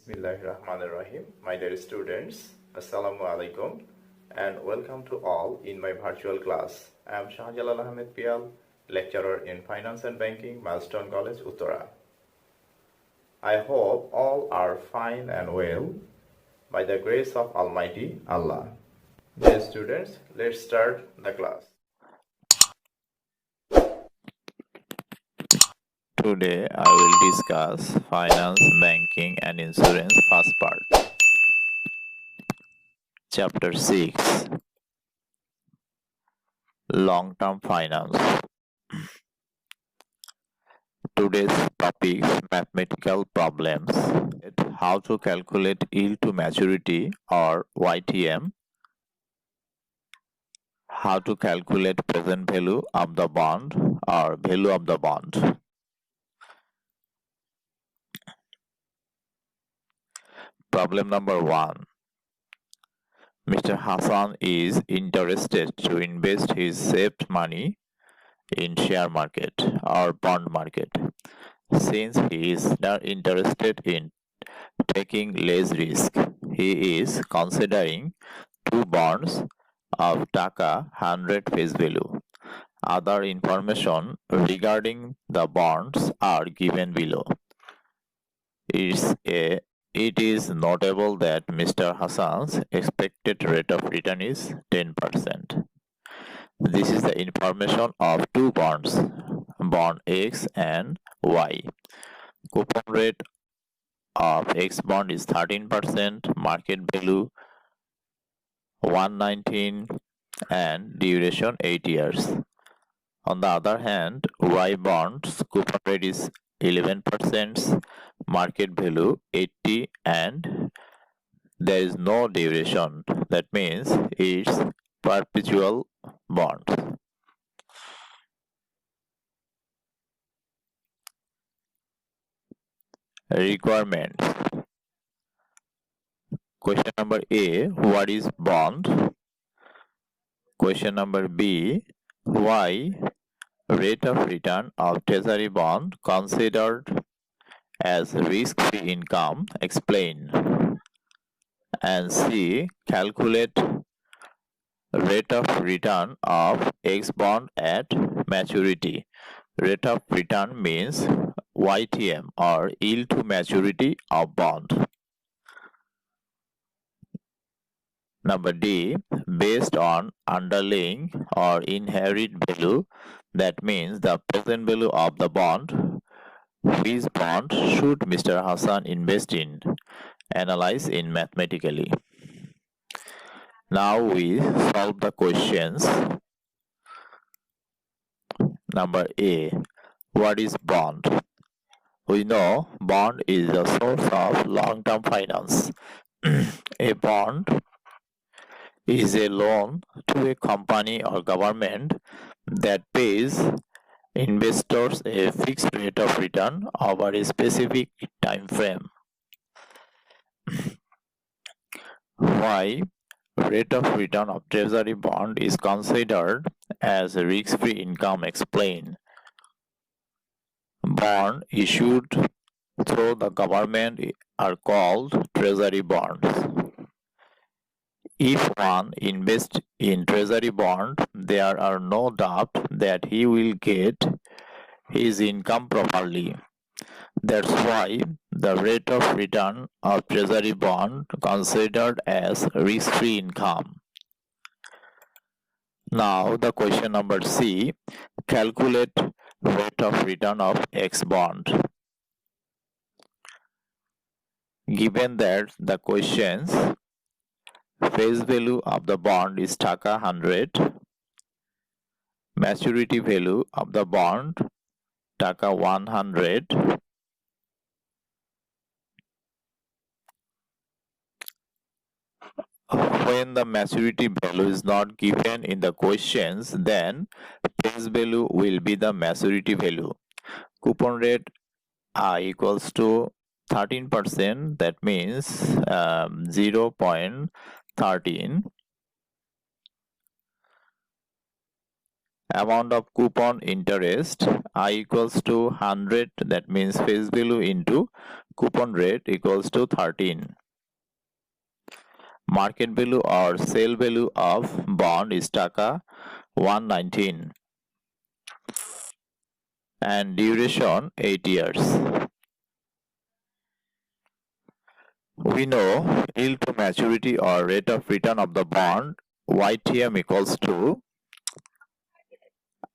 Bismillahirrahmanirrahim. My dear students, Assalamu alaikum and welcome to all in my virtual class. I am Shahjalal Ahmed Pial, lecturer in Finance and Banking, Milestone College, Uttara. I hope all are fine and well by the grace of Almighty Allah. Dear students, let's start the class. Today I will discuss finance, banking and insurance first part. Chapter 6 Long-term finance. Today's topic mathematical problems. How to calculate yield to maturity or YTM. How to calculate present value of the bond or value of the bond. Problem number 1. Mr. Hassan is interested to invest his saved money in share market or bond market. Since he is not interested in taking less risk, he is considering two bonds of Taka 100 face value. Other information regarding the bonds are given below. It is notable that Mr. Hassan's expected rate of return is 10%. This is the information of two bonds, bond X and Y. Coupon rate of X bond is 13%, market value 119 and duration 8 years. On the other hand, Y bonds coupon rate is 11%, market value 80 and there is no duration. That means it's perpetual bond. Requirements. Question number A, what is bond? Question number B, why rate of return of treasury bond considered as risk-free income? Explain. And C, calculate rate of return of X bond at maturity. Rate of return means YTM or yield to maturity of bond. Number D, based on underlying or inherent value, that means the present value of the bond. Which bond should Mr. Hassan invest in? Analyze in mathematically. Now we solve the questions. Number A, what is bond? We know bond is a source of long-term finance. A bond is a loan to a company or government that pays investors a fixed rate of return over a specific time frame. Why rate of return of treasury bond is considered as a risk-free income? Explain. Bond issued through the government are called treasury bonds. If one invests in treasury bond, there are no doubt that he will get his income properly. That's why the rate of return of treasury bond considered as risk-free income. Now the question number C, calculate rate of return of X bond. Given that the questions face value of the bond is Taka 100, maturity value of the bond Taka 100, when the maturity value is not given in the questions, then face value will be the maturity value. Coupon rate I equals to 13%, that means 0.13. amount of coupon interest I equals to 100, that means face value into coupon rate equals to 13. Market value or sale value of bond is taka 119 and duration 8 years. We know yield to maturity or rate of return of the bond YTM equals to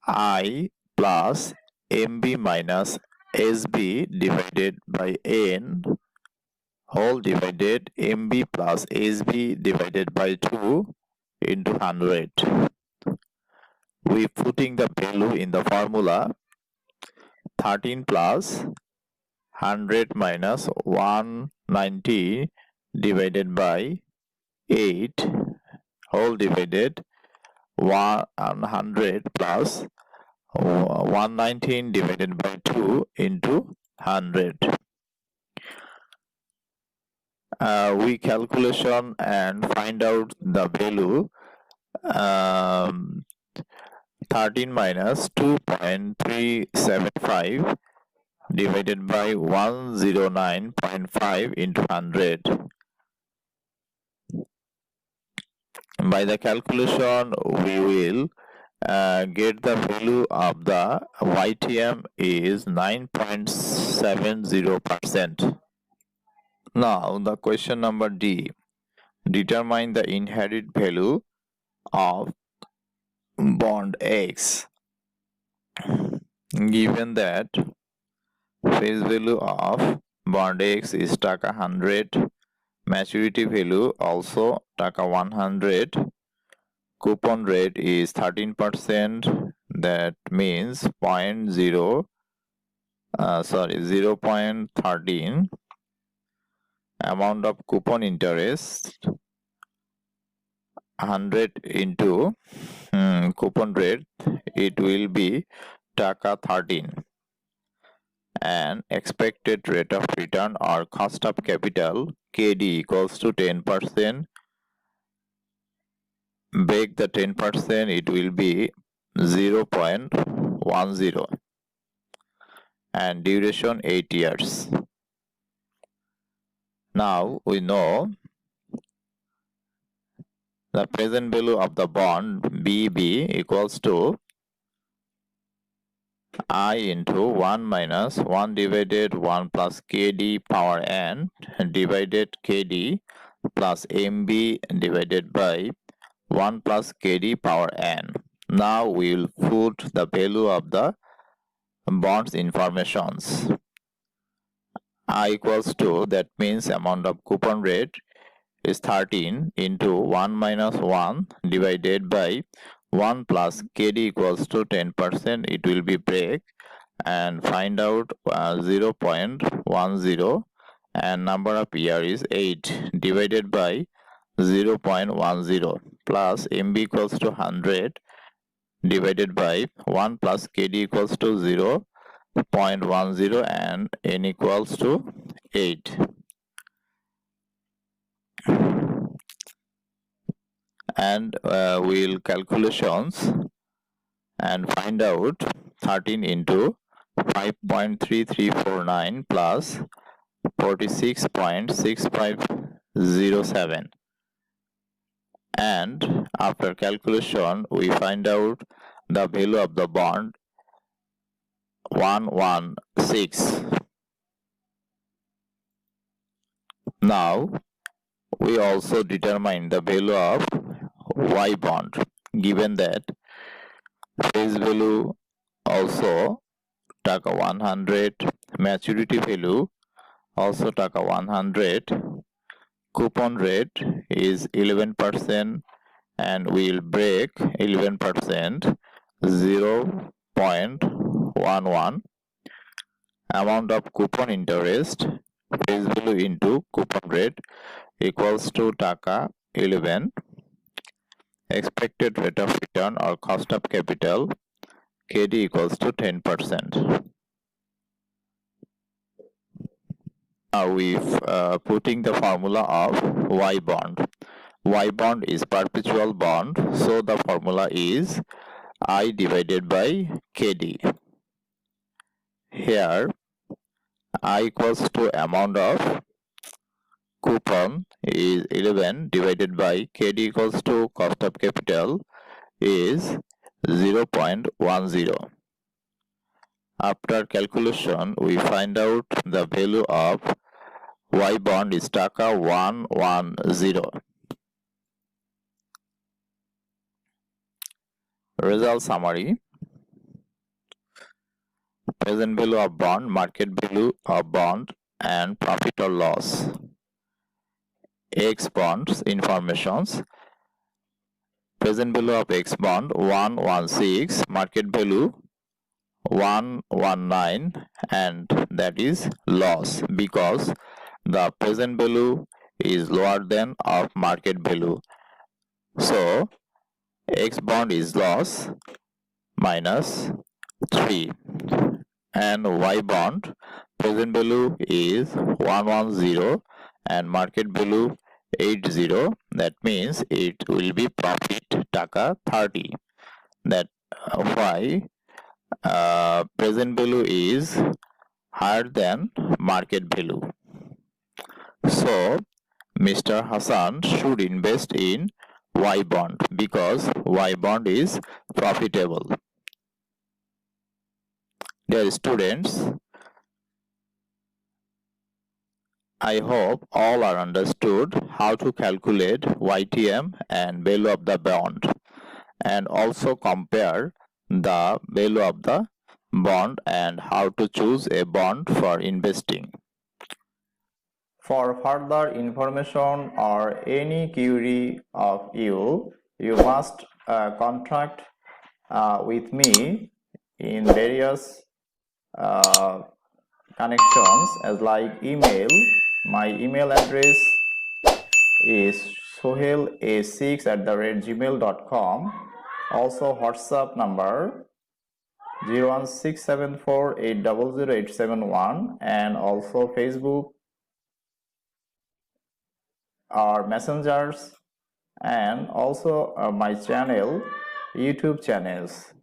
I plus MB minus SB divided by N whole divided MB plus SB divided by 2 into 100. We putting the value in the formula 13 plus 100 minus 190 divided by 8 whole divided 100 plus 119 divided by 2 into 100. We calculation and find out the value 13 minus 2.375 divided by 109.5 into 100. By the calculation, we will get the value of the YTM is 9.70%. Now the question number D. Determine the inherent value of bond X. Given that face value of bond X is taka 100, maturity value also taka 100, coupon rate is 13%, that means 0.13, amount of coupon interest 100 into coupon rate, it will be taka 13, and expected rate of return or cost of capital KD equals to 10%. Break the 10%, it will be 0.10 and duration 8 years. Now we know the present value of the bond BB equals to I into 1 minus 1 divided 1 plus KD power n divided KD plus MB divided by 1 plus KD power n. Now we will put the value of the bonds informations. I equals to, that means amount of coupon rate is 13 into 1 minus 1 divided by 1 plus KD equals to 10%, it will be break and find out 0.10 and number of year is 8 divided by 0.10 plus MB equals to 100 divided by 1 plus KD equals to 0.10 and N equals to 8. And we'll calculations and find out 13 into 5.3349 plus 46.6507, and after calculation we find out the value of the bond 116. Now we also determine the value of Y bond, given that face value also taka 100, maturity value also taka 100, coupon rate is 11% and we will break 11%, 0.11, amount of coupon interest face value into coupon rate equals to taka 11, expected rate of return or cost of capital KD equals to 10%. Now we putting the formula of Y bond. Y bond is perpetual bond, so the formula is I divided by KD. Here I equals to amount of coupon is 11 divided by KD equals to cost of capital is 0.10. After calculation, we find out the value of Y bond is taka 110. Result summary. Present value of bond, market value of bond, and profit or loss. X bonds informations. Present value of X bond 116, market value 119, and that is loss because the present value is lower than of market value. So X bond is loss minus 3, and Y bond present value is 110 and market value 80. That means it will be profit taka 30. That why present value is higher than market value. So Mr. Hassan should invest in Y bond because Y bond is profitable. Dear students, I hope all are understood how to calculate YTM and value of the bond and also compare the value of the bond and how to choose a bond for investing. For further information or any query of you, you must contact with me in various connections as like email. My email address is sohela6@gmail.com. Also WhatsApp number 01674800871 and also Facebook or messengers and also my channel, YouTube channels.